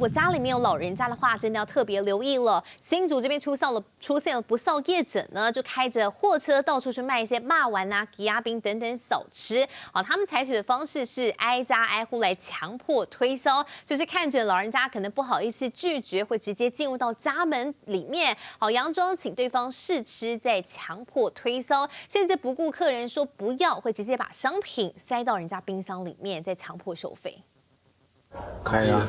如果家里面有老人家的话，真的要特别留意了。新竹这边出现了不少业者呢，就开着货车到处去卖一些肉丸啊、鸡鸭冰等等小吃。好，他们采取的方式是挨家挨户来强迫推销，就是看着老人家可能不好意思拒绝，会直接进入到家门里面，好佯装请对方试吃，再强迫推销，甚至不顾客人说不要，会直接把商品塞到人家冰箱里面，再强迫收费。开啊！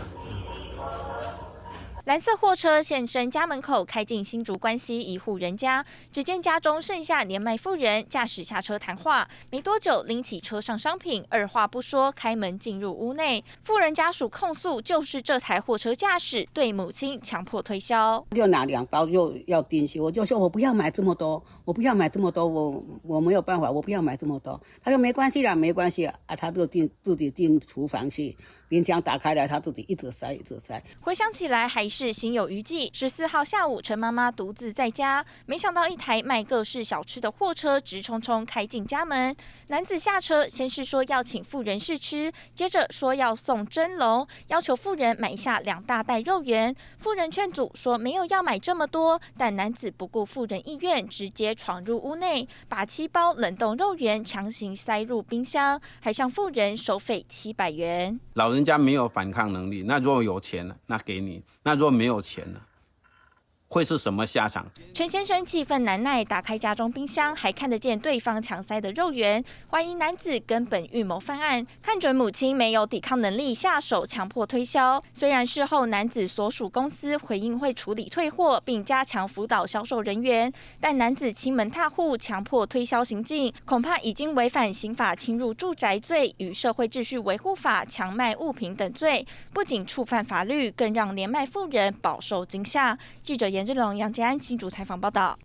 蓝色货车现身家门口，开进新竹关西一户人家。只见家中剩下年迈妇人，驾驶下车谈话，没多久拎起车上商品，二话不说开门进入屋内。妇人家属控诉，就是这台货车驾驶对母亲强迫推销，就拿2包就要定息，我就说我不要买这么多，我不要买这么多，我没有办法，我不要买这么多。他说没关系啦，没关系啊，他就自己进厨房去。冰箱打开来，他自己一直塞。回想起来还是心有余悸。14号下午，陈妈妈独自在家，没想到一台卖各式小吃的货车直冲冲开进家门。男子下车，先是说要请妇人试吃，接着说要送蒸笼，要求妇人买下2大袋肉圆。妇人劝阻说没有要买这么多，但男子不顾妇人意愿，直接闯入屋内，把7包冷冻肉圆强行塞入冰箱，还向妇人收费700元。老人家没有反抗能力，那如果有钱了，那给你；那如果没有钱了，会是什么下场？陈先生气愤难耐，打开家中冰箱，还看得见对方强塞的肉圆，怀疑男子根本预谋犯案，看准母亲没有抵抗能力，下手强迫推销。虽然事后男子所属公司回应会处理退货，并加强辅导销售人员，但男子欺门踏户、强迫推销行径，恐怕已经违反刑法侵入住宅罪与社会秩序维护法强卖物品等罪，不仅触犯法律，更让年迈妇人饱受惊吓。记者严志龙、杨杰安新竹采访报道。